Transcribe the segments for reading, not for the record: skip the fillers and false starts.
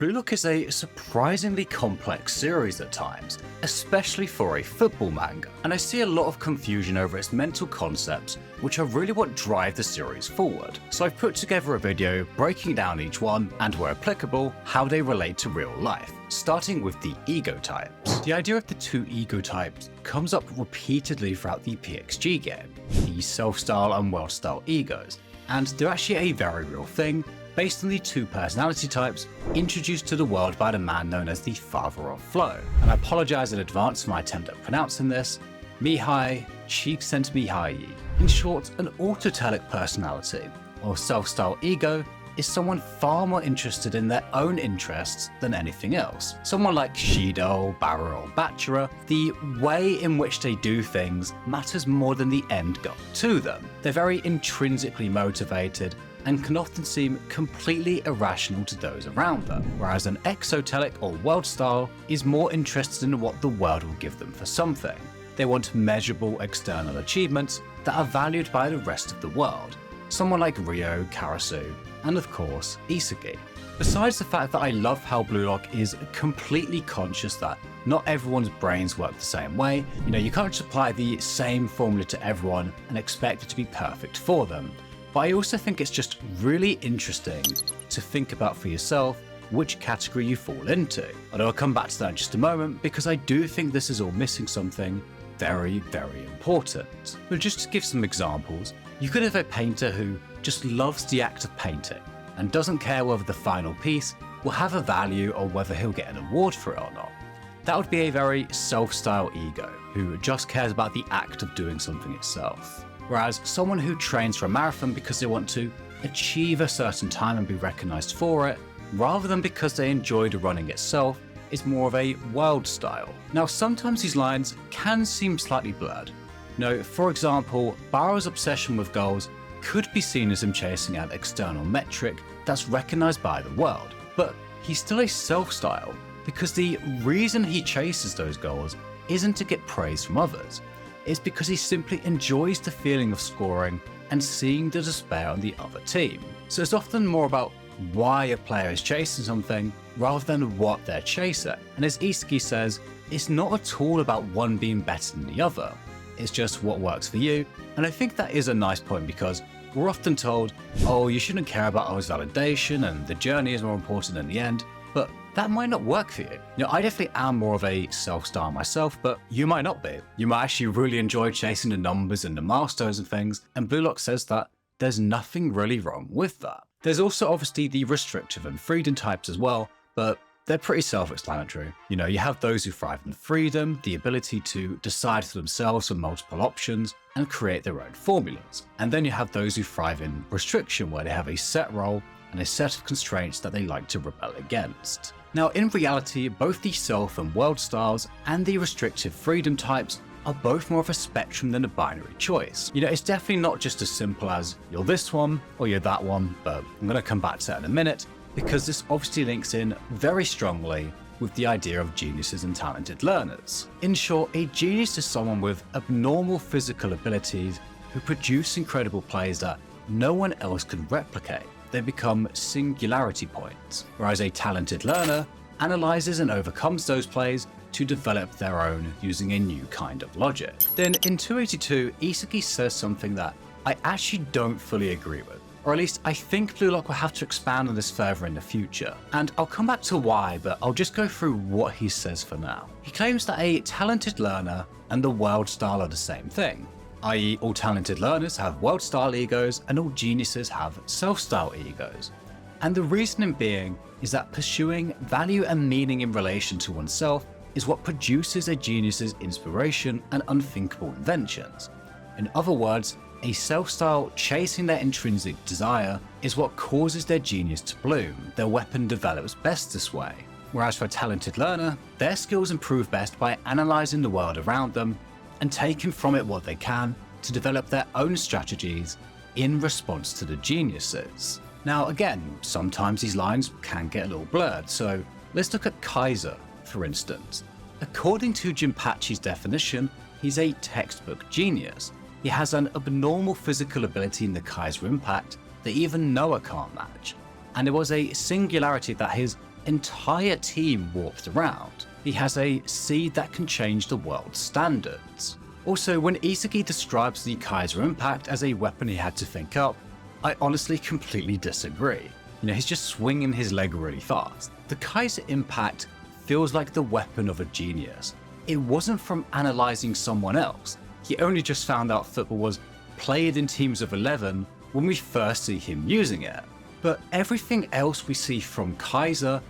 Blue Lock is a surprisingly complex series at times, especially for a football manga, and I see a lot of confusion over its mental concepts, which are really what drive the series forward. So I've put together a video breaking down each one, and where applicable, how they relate to real life, starting with the ego types. The idea of the two ego types comes up repeatedly throughout the PXG game, the self-style and world-style egos, and they're actually a very real thing, based on the two personality types introduced to the world by the man known as the Father of Flow. And I apologize in advance for my attempt at pronouncing this, Mihai Csikszentmihalyi. In short, an Autotelic personality, or self-style ego, is someone far more interested in their own interests than anything else. Someone like Shido, Barra or Bachara, the way in which they do things matters more than the end goal to them. They're very intrinsically motivated and can often seem completely irrational to those around them, whereas an Exotelic or world style is more interested in what the world will give them for something. They want measurable external achievements that are valued by the rest of the world, someone like Ryo, Karasu, and of course, Isugi. Besides the fact that I love how Blue Lock is completely conscious that not everyone's brains work the same way, you can't just apply the same formula to everyone and expect it to be perfect for them. But I also think it's just really interesting to think about for yourself which category you fall into. Although I'll come back to that in just a moment, because I do think this is all missing something very, very important. But just to give some examples, you could have a painter who just loves the act of painting and doesn't care whether the final piece will have a value or whether he'll get an award for it or not. That would be a very self-style ego who just cares about the act of doing something itself. Whereas someone who trains for a marathon because they want to achieve a certain time and be recognized for it, rather than because they enjoy the running itself, is more of a world style. Now, sometimes these lines can seem slightly blurred. For example, Barro's obsession with goals could be seen as him chasing an external metric that's recognized by the world, but he's still a self-style because the reason he chases those goals isn't to get praise from others. It's because he simply enjoys the feeling of scoring and seeing the despair on the other team. So it's often more about why a player is chasing something rather than what they're chasing. And as Isugi says, it's not at all about one being better than the other. It's just what works for you. And I think that is a nice point because we're often told, oh, you shouldn't care about others' validation and the journey is more important than the end. But that might not work for you. I definitely am more of a self-style myself, but you might not be. You might actually really enjoy chasing the numbers and the milestones and things, and Blue Lock says that there's nothing really wrong with that. There's also obviously the restrictive and freedom types as well, but they're pretty self-explanatory. You have those who thrive in freedom, the ability to decide for themselves from multiple options and create their own formulas. And then you have those who thrive in restriction, where they have a set role and a set of constraints that they like to rebel against. Now, in reality, both the self and world styles and the restrictive freedom types are both more of a spectrum than a binary choice. It's definitely not just as simple as you're this one or you're that one, but I'm going to come back to that in a minute, because this obviously links in very strongly with the idea of geniuses and talented learners. In short, a genius is someone with abnormal physical abilities who produce incredible plays that no one else can replicate. They become singularity points, whereas a talented learner analyzes and overcomes those plays to develop their own using a new kind of logic. Then in 282, Isugi says something that I actually don't fully agree with, or at least I think Blue Lock will have to expand on this further in the future, and I'll come back to why, but I'll just go through what he says for now. He claims that a talented learner and the world style are the same thing, i.e. all talented learners have world-style egos and all geniuses have self-style egos. And the reasoning being is that pursuing value and meaning in relation to oneself is what produces a genius's inspiration and unthinkable inventions. In other words, a self-style chasing their intrinsic desire is what causes their genius to bloom. Their weapon develops best this way. Whereas for a talented learner, their skills improve best by analyzing the world around them and taking from it what they can to develop their own strategies in response to the geniuses. Now again, sometimes these lines can get a little blurred, so let's look at Kaiser, for instance. According to Jinpachi's definition, he's a textbook genius. He has an abnormal physical ability in the Kaiser impact that even Noah can't match, and it was a singularity that his entire team warped around. He has a seed that can change the world's standards. Also, when Isagi describes the Kaiser Impact as a weapon he had to think up, I honestly completely disagree. He's just swinging his leg really fast. The Kaiser Impact feels like the weapon of a genius. It wasn't from analysing someone else. He only just found out football was played in teams of 11 when we first see him using it. But everything else we see from Kaiser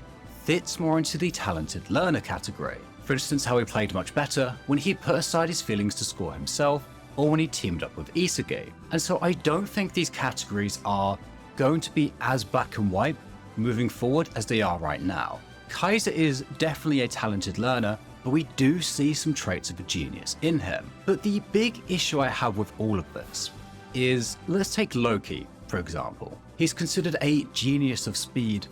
fits more into the talented learner category. For instance, how he played much better when he put aside his feelings to score himself, or when he teamed up with Isagi. And so I don't think these categories are going to be as black and white moving forward as they are right now. Kaiser is definitely a talented learner, but we do see some traits of a genius in him. But the big issue I have with all of this is, let's take Loki, for example. He's considered a genius of speed,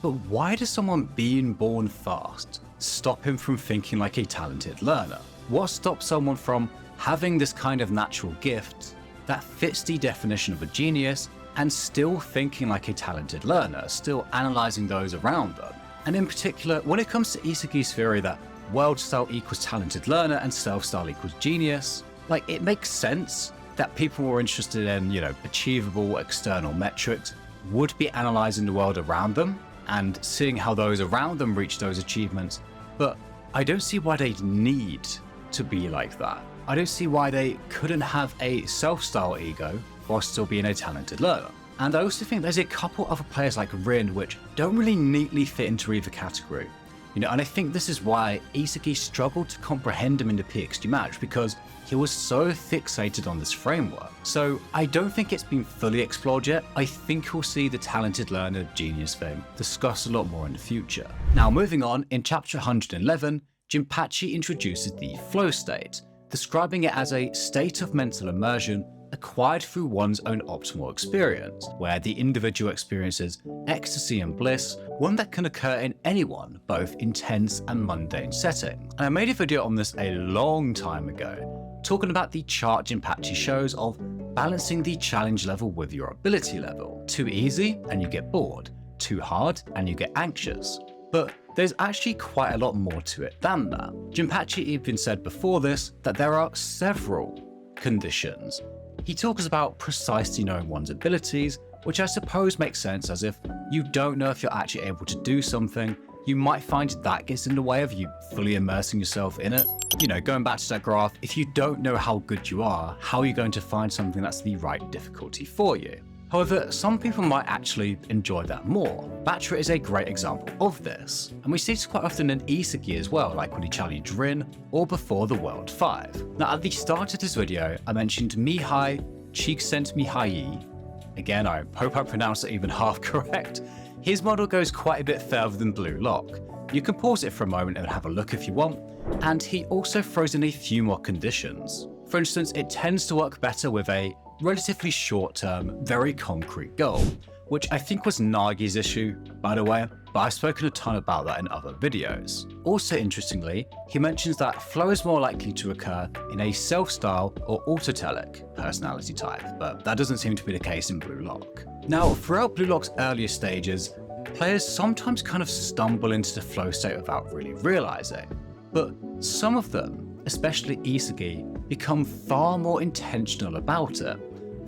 but why does someone being born fast stop him from thinking like a talented learner? What stops someone from having this kind of natural gift that fits the definition of a genius and still thinking like a talented learner, still analysing those around them? And in particular, when it comes to Isagi's theory that world style equals talented learner and self style equals genius, it makes sense that people who are interested in, achievable external metrics would be analysing the world around them and seeing how those around them reach those achievements. But I don't see why they'd need to be like that. I don't see why they couldn't have a self-style ego while still being a talented learner. And I also think there's a couple other players like Rin which don't really neatly fit into either category. And I think this is why Isagi struggled to comprehend him in the PXG match, because he was so fixated on this framework. So I don't think it's been fully explored yet. I think we'll see the talented learner genius thing discussed a lot more in the future. Now moving on, in chapter 111, Jinpachi introduces the flow state, describing it as a state of mental immersion acquired through one's own optimal experience, where the individual experiences ecstasy and bliss, one that can occur in anyone, both intense and mundane settings. And I made a video on this a long time ago, talking about the chart Jinpachi shows of balancing the challenge level with your ability level. Too easy and you get bored, too hard and you get anxious. But there's actually quite a lot more to it than that. Jinpachi even said before this that there are several conditions. He talks about precisely knowing one's abilities, which I suppose makes sense, as if you don't know if you're actually able to do something, you might find that gets in the way of you fully immersing yourself in it. Going back to that graph, if you don't know how good you are, how are you going to find something that's the right difficulty for you? However, some people might actually enjoy that more. Batra is a great example of this, and we see this quite often in Isagi as well, like when he challenged Rin, or before the World 5. Now at the start of this video, I mentioned Mihai Csikszentmihalyi. Again, I hope I pronounced it even half correct. His model goes quite a bit further than Blue Lock. You can pause it for a moment and have a look if you want, and he also throws in a few more conditions. For instance, it tends to work better with a relatively short-term, very concrete goal, which I think was Nagi's issue, by the way, but I've spoken a ton about that in other videos. Also interestingly, he mentions that flow is more likely to occur in a self-style or autotelic personality type, but that doesn't seem to be the case in Blue Lock. Now, throughout Blue Lock's earlier stages, players sometimes kind of stumble into the flow state without really realizing, but some of them, especially Isagi, become far more intentional about it.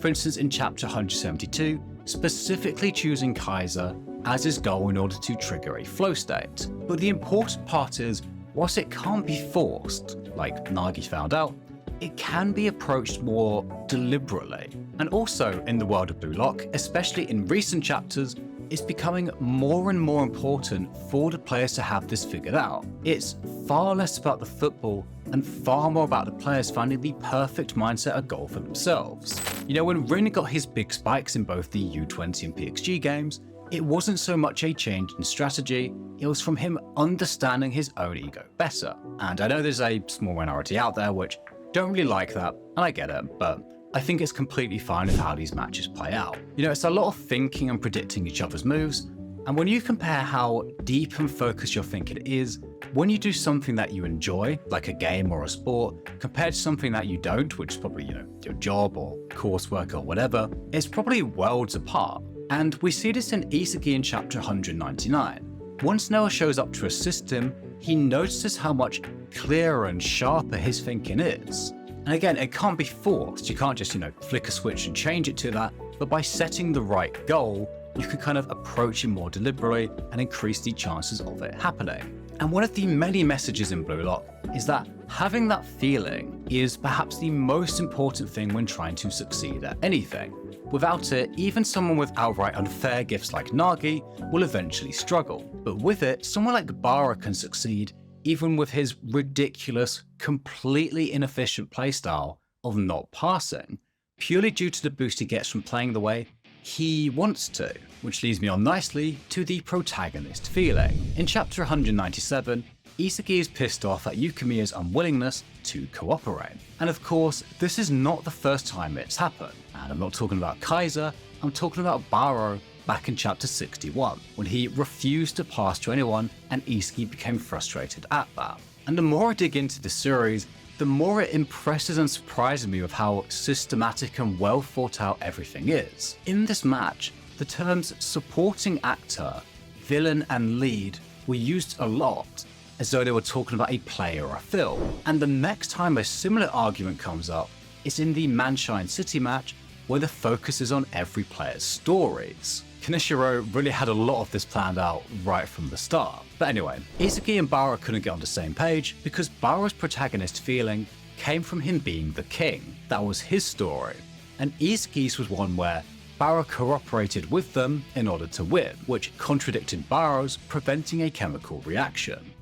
For instance, in chapter 172, specifically choosing Kaiser as his goal in order to trigger a flow state. But the important part is, whilst it can't be forced, like Nagi found out, it can be approached more deliberately. And also in the world of Blue Lock, especially in recent chapters, it's becoming more and more important for the players to have this figured out. It's far less about the football and far more about the players finding the perfect mindset or goal for themselves. When Rin got his big spikes in both the U20 and PXG games, it wasn't so much a change in strategy, it was from him understanding his own ego better. And I know there's a small minority out there which don't really like that, and I get it, but I think it's completely fine with how these matches play out. It's a lot of thinking and predicting each other's moves, and when you compare how deep and focused your thinking is when you do something that you enjoy, like a game or a sport, compared to something that you don't, which is probably, your job or coursework or whatever, it's probably worlds apart. And we see this in Isagi in chapter 199. once Noah shows up to assist him, he notices how much clearer and sharper his thinking is. And again, it can't be forced. You can't just, flick a switch and change it to that, but by setting the right goal, you can kind of approach it more deliberately and increase the chances of it happening. And one of the many messages in Blue Lock is that having that feeling is perhaps the most important thing when trying to succeed at anything. Without it, even someone with outright unfair gifts like Nagi will eventually struggle. But with it, someone like Bara can succeed even with his ridiculous, completely inefficient playstyle of not passing, purely due to the boost he gets from playing the way he wants to. Which leads me on nicely to the protagonist feeling. In chapter 197, Isagi is pissed off at Yukimiya's unwillingness to cooperate. And of course, this is not the first time it's happened. And I'm not talking about Kaiser, I'm talking about Baro back in chapter 61, when he refused to pass to anyone and Isagi became frustrated at that. And the more I dig into the series, the more it impresses and surprises me with how systematic and well thought out everything is. In this match, the terms supporting actor, villain and lead were used a lot, as though they were talking about a play or a film. And the next time a similar argument comes up is in the Manshine City match, where the focus is on every player's stories. Kaneshiro really had a lot of this planned out right from the start. But anyway, Isagi and Bara couldn't get on the same page because Bara's protagonist feeling came from him being the king. That was his story. And Isagi's was one where Bara cooperated with them in order to win, which contradicted Bara's, preventing a chemical reaction.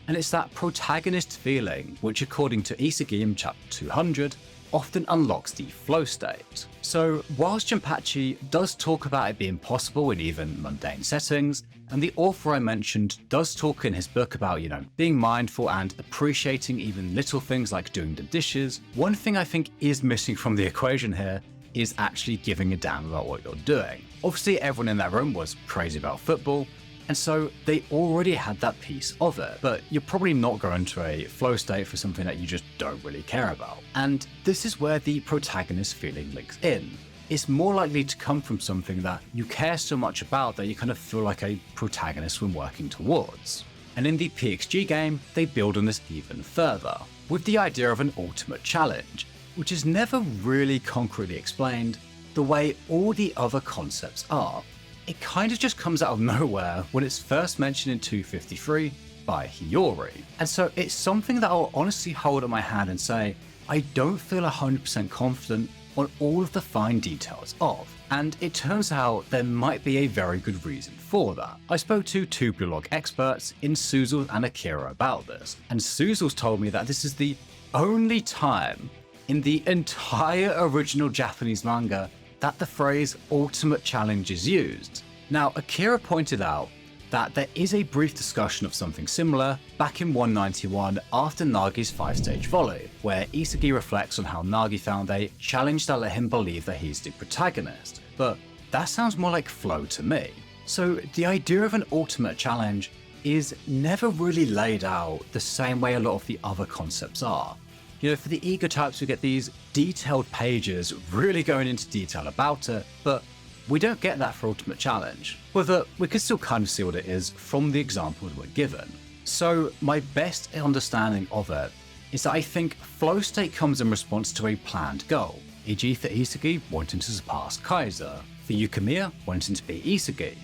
And it's that protagonist feeling which, according to Isagi in chapter 200, often unlocks the flow state. So whilst Jinpachi does talk about it being possible in even mundane settings, and the author I mentioned does talk in his book about, being mindful and appreciating even little things like doing the dishes, one thing I think is missing from the equation here is actually giving a damn about what you're doing. Obviously everyone in that room was crazy about football, and so they already had that piece of it, but you're probably not going to a flow state for something that you just don't really care about. And this is where the protagonist feeling links in. It's more likely to come from something that you care so much about that you kind of feel like a protagonist when working towards. And in the PXG game, they build on this even further, with the idea of an ultimate challenge, which is never really concretely explained the way all the other concepts are. It kind of just comes out of nowhere when it's first mentioned in 253 by Hiyori. And so it's something that I'll honestly hold in my hand and say, I don't feel 100% confident on all of the fine details of. And it turns out there might be a very good reason for that. I spoke to two Blue Lock experts in Suzel and Akira about this, and Suzel's told me that this is the only time in the entire original Japanese manga that the phrase ultimate challenge is used. Now, Akira pointed out that there is a brief discussion of something similar back in 191 after Nagi's 5-stage volley, where Isagi reflects on how Nagi found a challenge that let him believe that he's the protagonist. But that sounds more like flow to me. So the idea of an ultimate challenge is never really laid out the same way a lot of the other concepts are. For the ego types, we get these detailed pages really going into detail about it, but we don't get that for Ultimate Challenge. However, we can still kind of see what it is from the examples we're given. So my best understanding of it is that I think flow state comes in response to a planned goal, e.g. for Isagi wanting to surpass Kaiser, for Yukiya wanting to be Isagi,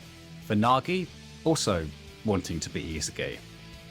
for Nagi also wanting to be Isagi.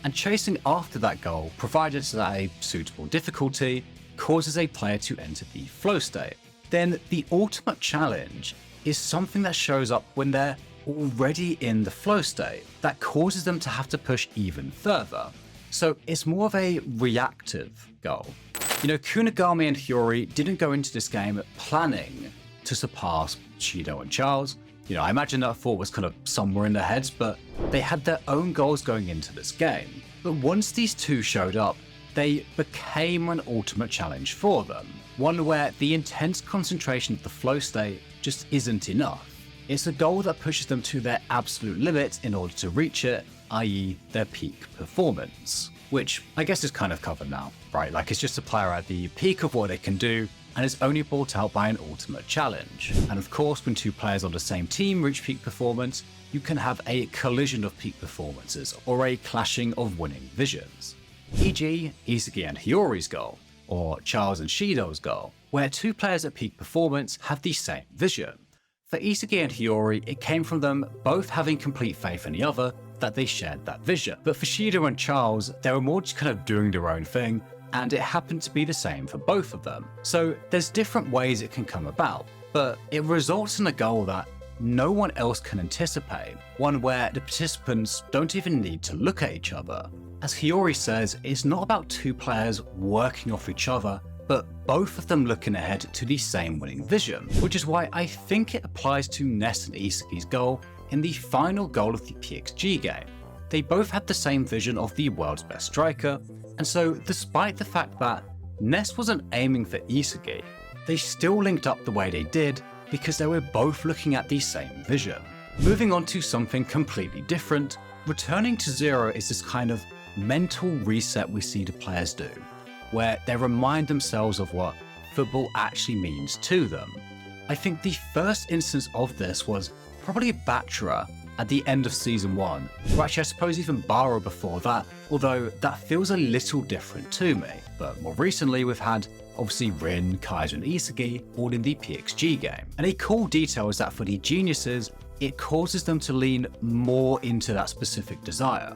And chasing after that goal, provided that a suitable difficulty, causes a player to enter the flow state. Then the ultimate challenge is something that shows up when they're already in the flow state, that causes them to have to push even further. So it's more of a reactive goal. Kunigami and Hiyori didn't go into this game planning to surpass Shido and Charles. I imagine that thought was kind of somewhere in their heads, but they had their own goals going into this game. But once these two showed up, they became an ultimate challenge for them. One where the intense concentration of the flow state just isn't enough. It's a goal that pushes them to their absolute limit in order to reach it, i.e. their peak performance. Which I guess is kind of covered now, right? Like it's just a player at the peak of what they can do and is only brought out by an ultimate challenge. And of course, when two players on the same team reach peak performance, you can have a collision of peak performances or a clashing of winning visions. E.g. Isugi and Hiyori's goal, or Charles and Shido's goal, where two players at peak performance have the same vision. For Isugi and Hiyori, it came from them both having complete faith in the other that they shared that vision. But for Shido and Charles, they were more just kind of doing their own thing, and it happened to be the same for both of them. So there's different ways it can come about, but it results in a goal that no one else can anticipate, one where the participants don't even need to look at each other. As Hiyori says, it's not about two players working off each other, but both of them looking ahead to the same winning vision, which is why I think it applies to Ness and Isugi's goal in the final goal of the PXG game. They both had the same vision of the world's best striker, and so despite the fact that Ness wasn't aiming for Isugi, they still linked up the way they did because they were both looking at the same vision. Moving on to something completely different, returning to zero is this kind of mental reset we see the players do, where they remind themselves of what football actually means to them. I think the first instance of this was probably Batra at the end of Season 1, or actually I suppose even Bara before that, although that feels a little different to me. But more recently we've had obviously Rin, Kaiser and Isugi all in the PXG game. And a cool detail is that for the geniuses, it causes them to lean more into that specific desire.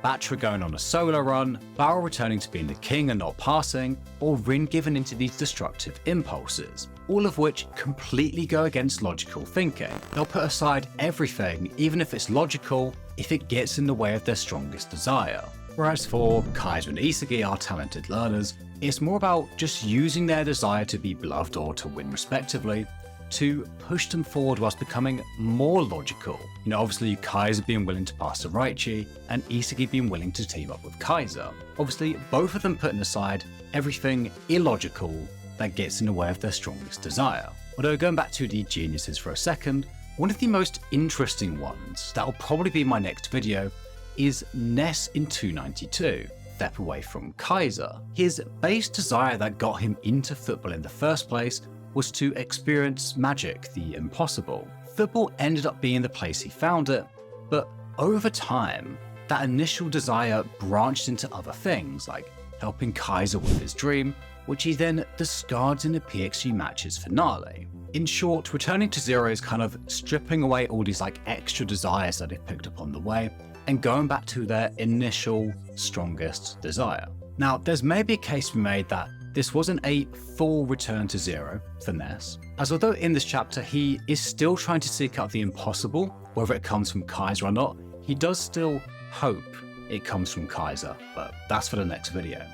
Batra going on a solo run, Bara returning to being the king and not passing, or Rin giving into these destructive impulses, all of which completely go against logical thinking. They'll put aside everything, even if it's logical, if it gets in the way of their strongest desire. Whereas for Kaiser and Isugi, our talented learners, it's more about just using their desire to be beloved or to win respectively, to push them forward whilst becoming more logical. You know, obviously Kaiser being willing to pass to Raichi, and Isugi being willing to team up with Kaiser. Obviously, both of them putting aside everything illogical that gets in the way of their strongest desire. Although going back to the geniuses for a second, one of the most interesting ones, that'll probably be my next video, is Ness in 292. Step away from Kaiser. His base desire that got him into football in the first place was to experience magic, the impossible. Football ended up being the place he found it, but over time, that initial desire branched into other things, like helping Kaiser with his dream, which he then discards in the PXG match's finale. In short, returning to zero is kind of stripping away all these extra desires that they've picked up on the way, and going back to their initial strongest desire. Now, there's maybe a case to be made that this wasn't a full return to zero for Ness, as although in this chapter he is still trying to seek out the impossible, whether it comes from Kaiser or not, he does still hope it comes from Kaiser, but that's for the next video.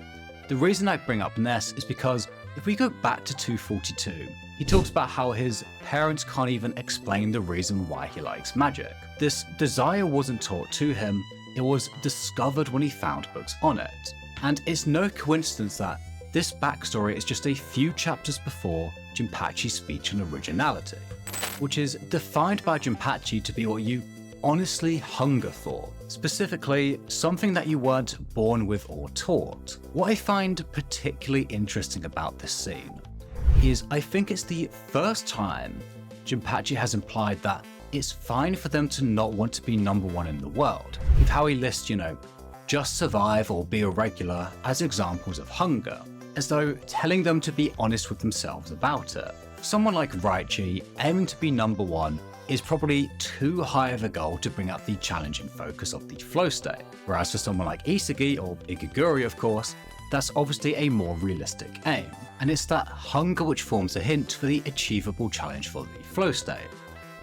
The reason I bring up Ness is because if we go back to 242, he talks about how his parents can't even explain the reason why he likes magic. This desire wasn't taught to him, it was discovered when he found books on it. And it's no coincidence that this backstory is just a few chapters before Jinpachi's speech on originality, which is defined by Jinpachi to be what you honestly hunger for, specifically something that you weren't born with or taught. What I find particularly interesting about this scene is I think it's the first time Jinpachi has implied that it's fine for them to not want to be number one in the world, with how he lists, just survive or be a regular as examples of hunger, as though telling them to be honest with themselves about it. Someone like Raichi aiming to be number one is probably too high of a goal to bring out the challenging focus of the flow state, whereas for someone like Isugi, or Igiguri of course, that's obviously a more realistic aim, and it's that hunger which forms a hint for the achievable challenge for the flow state.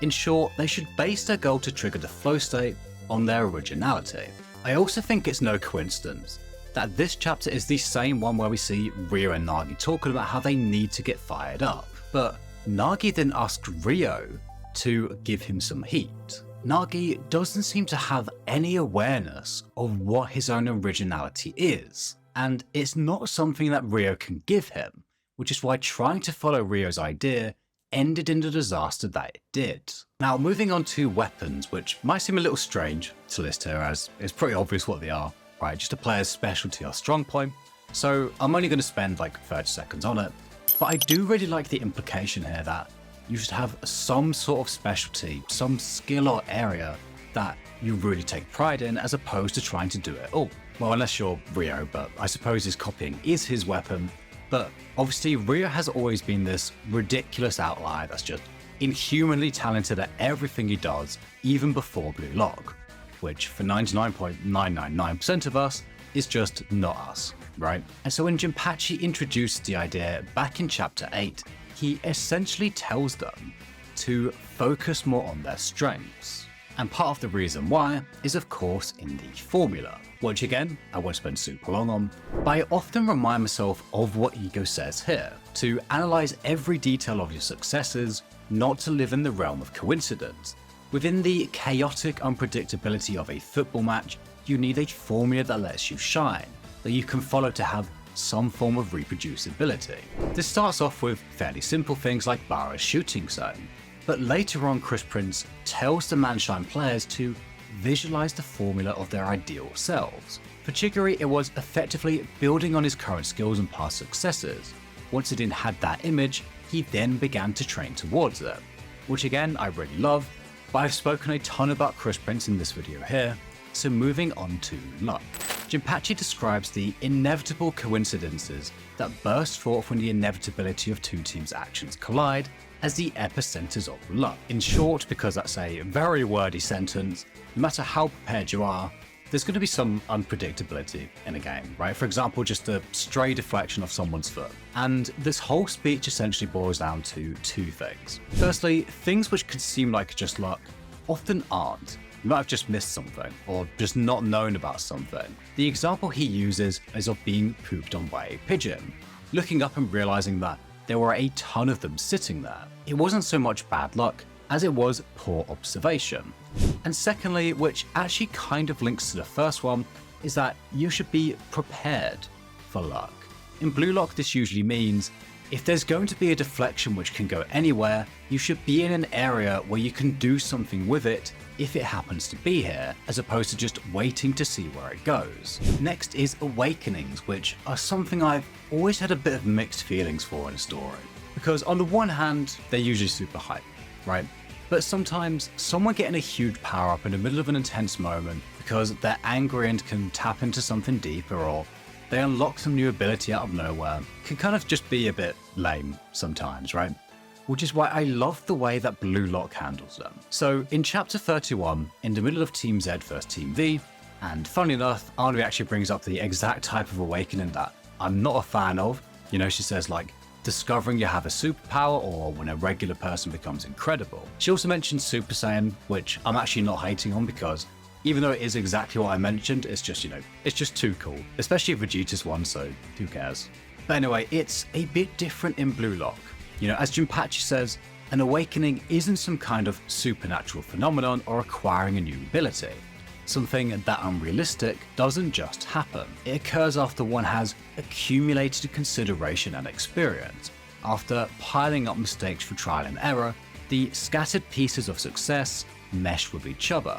In short, they should base their goal to trigger the flow state on their originality. I also think it's no coincidence that this chapter is the same one where we see Ryo and Nagi talking about how they need to get fired up, but Nagi then asks Ryo to give him some heat. Nagi doesn't seem to have any awareness of what his own originality is, and it's not something that Ryo can give him, which is why trying to follow Ryo's idea ended in the disaster that it did. Now, moving on to weapons, which might seem a little strange to list here as it's pretty obvious what they are, right? Just a player's specialty or strong point. So I'm only going to spend 30 seconds on it. But I do really like the implication here that you should have some sort of specialty, some skill or area that you really take pride in as opposed to trying to do it all. Well, unless you're Rio, but I suppose his copying is his weapon. But obviously Rio has always been this ridiculous outlier that's just inhumanly talented at everything he does, even before Blue Lock, which for 99.999% of us is just not us, right? And so when Jinpachi introduced the idea back in chapter 8, he essentially tells them to focus more on their strengths. And part of the reason why is of course in the formula, which again, I won't spend super long on, but I often remind myself of what Ego says here, to analyze every detail of your successes, not to live in the realm of coincidence. Within the chaotic unpredictability of a football match, you need a formula that lets you shine, that you can follow to have some form of reproducibility. This starts off with fairly simple things like Bara's shooting zone, but later on Chris Prince tells the Manshine players to visualize the formula of their ideal selves. For Chigiri, it was effectively building on his current skills and past successes. Once Odin had that image, he then began to train towards it, which again I really love, but I've spoken a ton about Chris Prince in this video here, so moving on to luck. Jinpachi describes the inevitable coincidences that burst forth when the inevitability of two teams' actions collide as the epicenters of luck. In short, because that's a very wordy sentence, no matter how prepared you are, there's going to be some unpredictability in a game, right? For example, just a stray deflection of someone's foot. And this whole speech essentially boils down to two things. Firstly, things which could seem like just luck often aren't. You might have just missed something, or just not known about something. The example he uses is of being pooped on by a pigeon, looking up and realizing that there were a ton of them sitting there. It wasn't so much bad luck as it was poor observation. And secondly, which actually kind of links to the first one, is that you should be prepared for luck. In Blue Lock, this usually means if there's going to be a deflection which can go anywhere, you should be in an area where you can do something with it if it happens to be here, as opposed to just waiting to see where it goes. Next is awakenings, which are something I've always had a bit of mixed feelings for in a story. Because on the one hand, they're usually super hype, right? But sometimes someone getting a huge power up in the middle of an intense moment because they're angry and can tap into something deeper, or they unlock some new ability out of nowhere, can kind of just be a bit lame sometimes, right? Which is why I love the way that Blue Lock handles them. So in chapter 31, in the middle of Team Z versus Team V, and funnily enough, Arnold actually brings up the exact type of awakening that I'm not a fan of. You know, she says like, discovering you have a superpower, or when a regular person becomes incredible. She also mentions Super Saiyan, which I'm actually not hating on because even though it is exactly what I mentioned, it's just, you know, it's just too cool. Especially if Vegeta's one, so who cares? But anyway, it's a bit different in Blue Lock. You know, as Jinpachi says, an awakening isn't some kind of supernatural phenomenon or acquiring a new ability. Something that unrealistic doesn't just happen. It occurs after one has accumulated consideration and experience. After piling up mistakes for trial and error, the scattered pieces of success mesh with each other.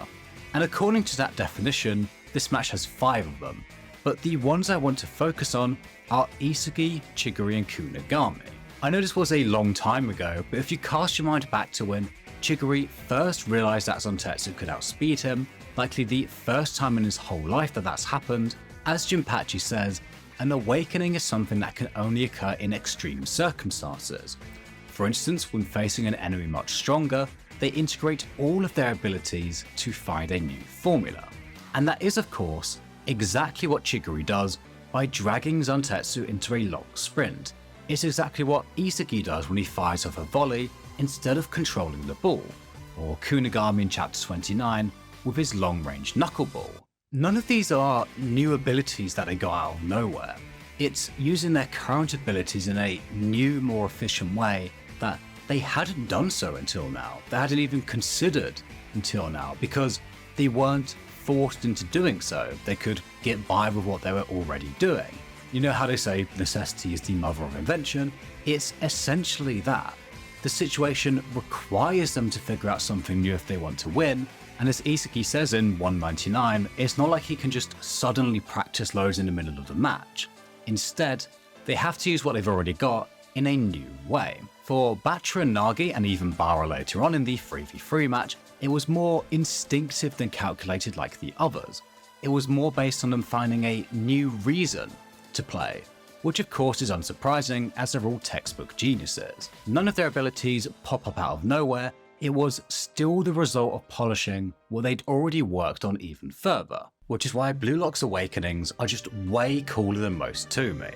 And according to that definition, this match has 5 of them. But the ones I want to focus on are Isugi, Chigiri, and Kunigami. I know this was a long time ago, but if you cast your mind back to when Chigiri first realized that Zontetsu could outspeed him, likely the first time in his whole life that that's happened, as Jinpachi says, an awakening is something that can only occur in extreme circumstances. For instance, when facing an enemy much stronger, they integrate all of their abilities to find a new formula. And that is, of course, exactly what Chigiri does by dragging Zontetsu into a long sprint. It's exactly what Isugi does when he fires off a volley instead of controlling the ball, or Kunigami in chapter 29 with his long-range knuckleball. None of these are new abilities that they got out of nowhere. It's using their current abilities in a new, more efficient way that they hadn't done so until now. They hadn't even considered until now because they weren't forced into doing so. They could get by with what they were already doing. You know how they say necessity is the mother of invention? It's essentially that. The situation requires them to figure out something new if they want to win, and as Isugi says in 199, it's not like he can just suddenly practice loads in the middle of the match. Instead, they have to use what they've already got in a new way. For Batra and Nagi, and even Bara later on in the 3v3 match, it was more instinctive than calculated like the others. It was more based on them finding a new reason to play, which of course is unsurprising as they're all textbook geniuses. None of their abilities pop up out of nowhere, it was still the result of polishing what they'd already worked on even further, which is why Blue Lock's awakenings are just way cooler than most to me.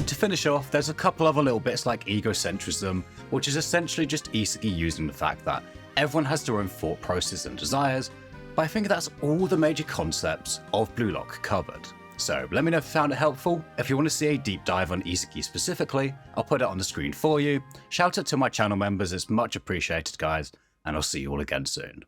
To finish off, there's a couple other little bits like egocentrism, which is essentially just Isagi using the fact that everyone has their own thought process and desires, but I think that's all the major concepts of Blue Lock covered. So let me know if you found it helpful. If you want to see a deep dive on Isagi specifically, I'll put it on the screen for you. Shout out to my channel members, it's much appreciated guys, and I'll see you all again soon.